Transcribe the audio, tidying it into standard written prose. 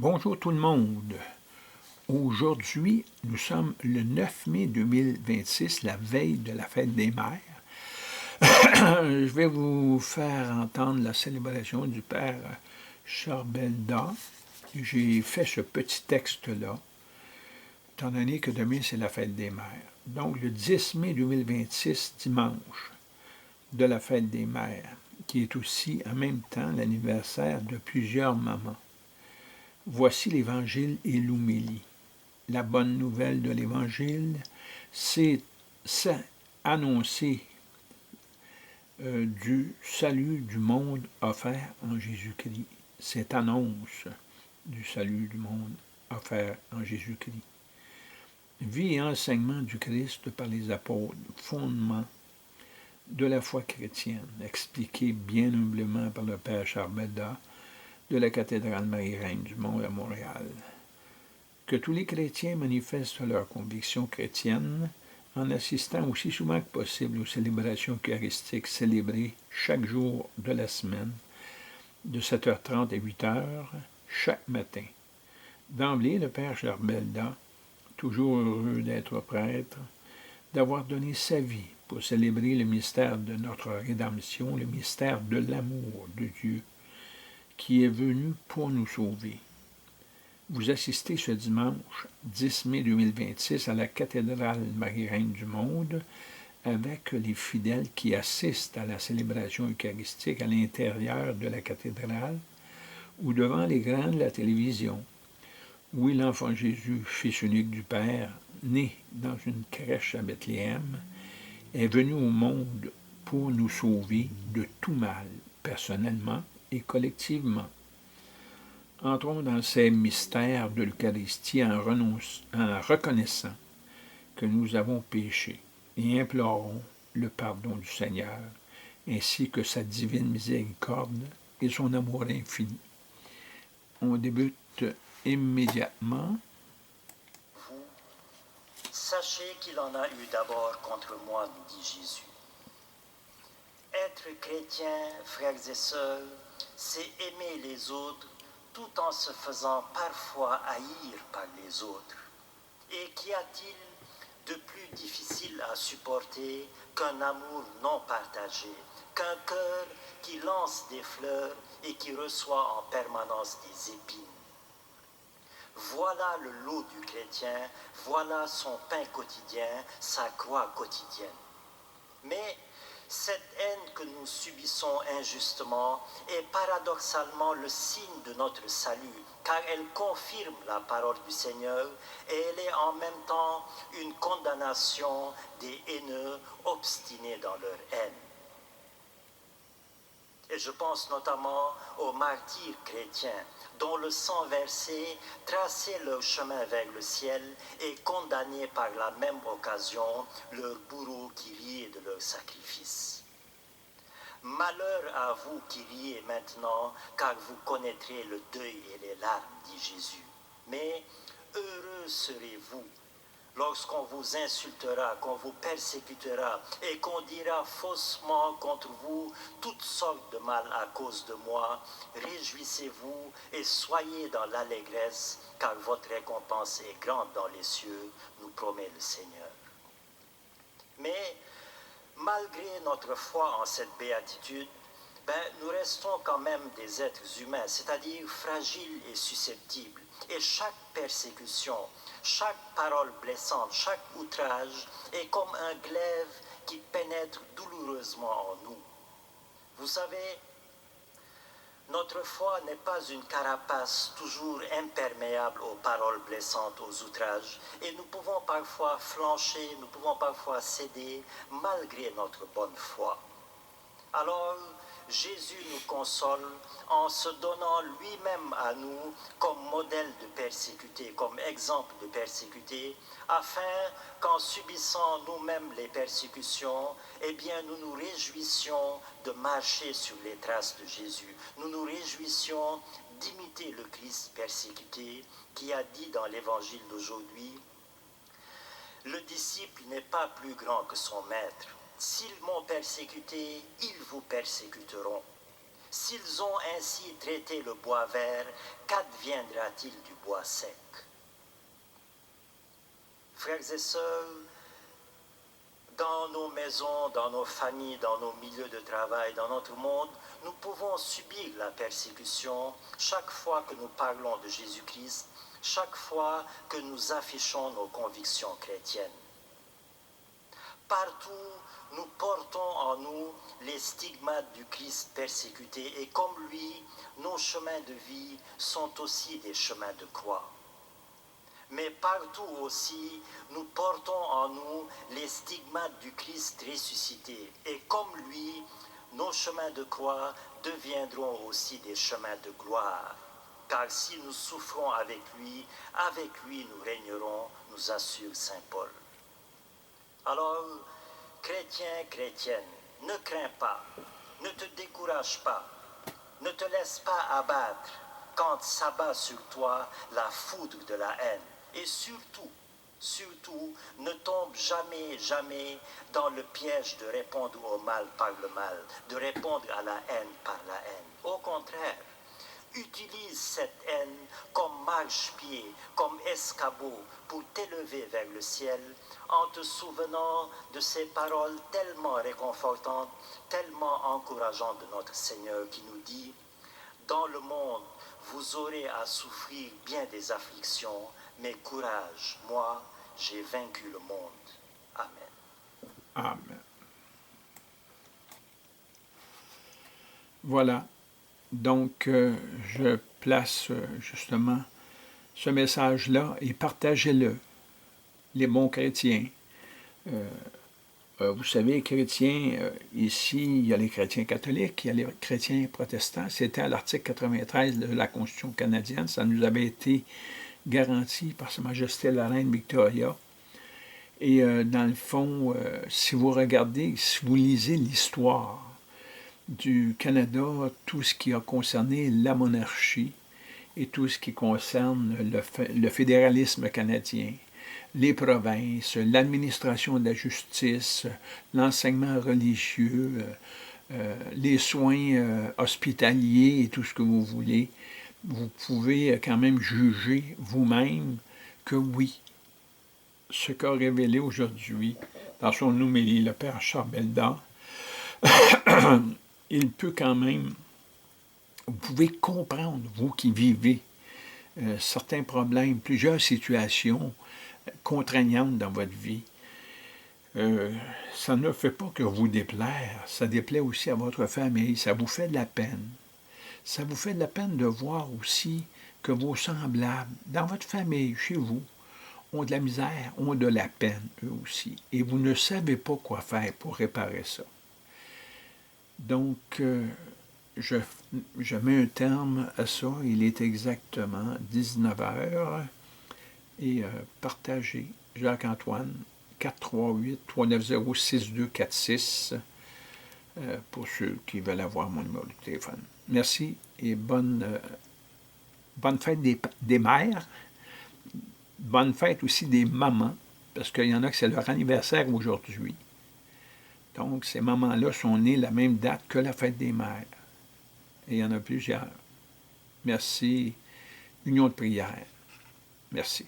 Bonjour tout le monde. Aujourd'hui, nous sommes le 9 mai 2026, la veille de la fête des mères. Je vais vous faire entendre la célébration du Père Charbelda. J'ai fait ce petit texte-là, étant donné que demain c'est la fête des mères. Donc le 10 mai 2026, dimanche, de la fête des mères, qui est aussi en même temps l'anniversaire de plusieurs mamans. Voici l'Évangile et l'homélie. La bonne nouvelle de l'Évangile, c'est annoncer du salut du monde offert en Jésus-Christ. Cette annonce du salut du monde offert en Jésus-Christ. Vie et enseignement du Christ par les apôtres, fondement de la foi chrétienne, expliqué bien humblement par le Père Charbelda de la cathédrale Marie-Reine du Monde à Montréal. Que tous les chrétiens manifestent leurs convictions chrétiennes en assistant aussi souvent que possible aux célébrations eucharistiques célébrées chaque jour de la semaine, de 7h30 à 8h, chaque matin. D'emblée, le Père Charbelda, toujours heureux d'être prêtre, d'avoir donné sa vie pour célébrer le mystère de notre rédemption, le mystère de l'amour de Dieu, qui est venu pour nous sauver. Vous assistez ce dimanche 10 mai 2026 à la cathédrale Marie-Reine du Monde avec les fidèles qui assistent à la célébration eucharistique à l'intérieur de la cathédrale ou devant l'écran de la télévision. Oui, l'enfant Jésus, fils unique du Père, né dans une crèche à Bethléem, est venu au monde pour nous sauver de tout mal, personnellement et collectivement. Entrons dans ces mystères de l'Eucharistie en reconnaissant que nous avons péché et implorons le pardon du Seigneur, ainsi que sa divine miséricorde et son amour infini. On débute immédiatement. Vous, sachez qu'il en a eu d'abord contre moi, nous dit Jésus. Être chrétien, frères et sœurs, c'est aimer les autres tout en se faisant parfois haïr par les autres. Et qu'y a-t-il de plus difficile à supporter qu'un amour non partagé, qu'un cœur qui lance des fleurs et qui reçoit en permanence des épines? Voilà le lot du chrétien, voilà son pain quotidien, sa croix quotidienne. Mais cette haine que nous subissons injustement est paradoxalement le signe de notre salut, car elle confirme la parole du Seigneur et elle est en même temps une condamnation des haineux obstinés dans leur haine. Et je pense notamment aux martyrs chrétiens, dont le sang versé traçait leur chemin vers le ciel et condamnait par la même occasion leurs bourreaux qui riaient de leur sacrifice. Malheur à vous qui riez maintenant, car vous connaîtrez le deuil et les larmes, dit Jésus. Mais heureux serez-vous lorsqu'on vous insultera, qu'on vous persécutera et qu'on dira faussement contre vous toutes sortes de mal à cause de moi. Réjouissez-vous et soyez dans l'allégresse, car votre récompense est grande dans les cieux, nous promet le Seigneur. Mais malgré notre foi en cette béatitude, nous restons quand même des êtres humains, c'est-à-dire fragiles et susceptibles. Et chaque persécution, chaque parole blessante, chaque outrage est comme un glaive qui pénètre douloureusement en nous. Vous savez, notre foi n'est pas une carapace toujours imperméable aux paroles blessantes, aux outrages, et nous pouvons parfois flancher, nous pouvons parfois céder malgré notre bonne foi. Alors, Jésus nous console en se donnant lui-même à nous comme modèle de persécuté, comme exemple de persécuté, afin qu'en subissant nous-mêmes les persécutions, nous nous réjouissions de marcher sur les traces de Jésus. Nous nous réjouissions d'imiter le Christ persécuté qui a dit dans l'évangile d'aujourd'hui: « Le disciple n'est pas plus grand que son maître. S'ils m'ont persécuté, ils vous persécuteront. S'ils ont ainsi traité le bois vert, qu'adviendra-t-il du bois sec? Frères et sœurs, dans nos maisons, dans nos familles, dans nos milieux de travail, dans notre monde, nous pouvons subir la persécution chaque fois que nous parlons de Jésus-Christ, chaque fois que nous affichons nos convictions chrétiennes. Partout, nous portons en nous les stigmates du Christ persécuté et comme lui, nos chemins de vie sont aussi des chemins de croix. Mais partout aussi, nous portons en nous les stigmates du Christ ressuscité. Et comme lui, nos chemins de croix deviendront aussi des chemins de gloire. Car si nous souffrons avec lui nous régnerons, nous assure saint Paul. Alors, chrétien, chrétienne, ne crains pas, ne te décourage pas, ne te laisse pas abattre quand s'abat sur toi la foudre de la haine. Et surtout, ne tombe jamais dans le piège de répondre au mal par le mal, de répondre à la haine par la haine. Au contraire, utilise cette haine comme marchepied, comme escabeau pour t'élever vers le ciel en te souvenant de ces paroles tellement réconfortantes, tellement encourageantes de notre Seigneur qui nous dit « Dans le monde, vous aurez à souffrir bien des afflictions, mais courage, moi, j'ai vaincu le monde. » Amen. Amen. Voilà. Donc, je place justement ce message-là et partagez-le, les bons chrétiens. Vous savez, chrétiens, ici, il y a les chrétiens catholiques, il y a les chrétiens protestants. C'était à l'article 93 de la Constitution canadienne. Ça nous avait été garanti par Sa Majesté la Reine Victoria. Et dans le fond, si vous regardez, si vous lisez l'histoire du Canada, tout ce qui a concerné la monarchie et tout ce qui concerne le fédéralisme canadien, les provinces, l'administration de la justice, l'enseignement religieux, les soins hospitaliers et tout ce que vous voulez, vous pouvez quand même juger vous-même que oui, ce qu'a révélé aujourd'hui dans son homélie le Père Charles Bellemare, il peut quand même, vous pouvez comprendre, vous qui vivez certains problèmes, plusieurs situations contraignantes dans votre vie. Ça ne fait pas que vous déplaire, ça déplaît aussi à votre famille, ça vous fait de la peine. Ça vous fait de la peine de voir aussi que vos semblables, dans votre famille, chez vous, ont de la misère, ont de la peine, eux aussi. Et vous ne savez pas quoi faire pour réparer ça. Donc, je mets un terme à ça. Il est exactement 19h. Et partagez. Jacques-Antoine, 438-390-6246 pour ceux qui veulent avoir mon numéro de téléphone. Merci et bonne fête des mères. Bonne fête aussi des mamans, parce qu'il y en a que c'est leur anniversaire aujourd'hui. Donc, ces mamans-là sont nées la même date que la fête des mères. Et il y en a plusieurs. Merci. Union de prière. Merci.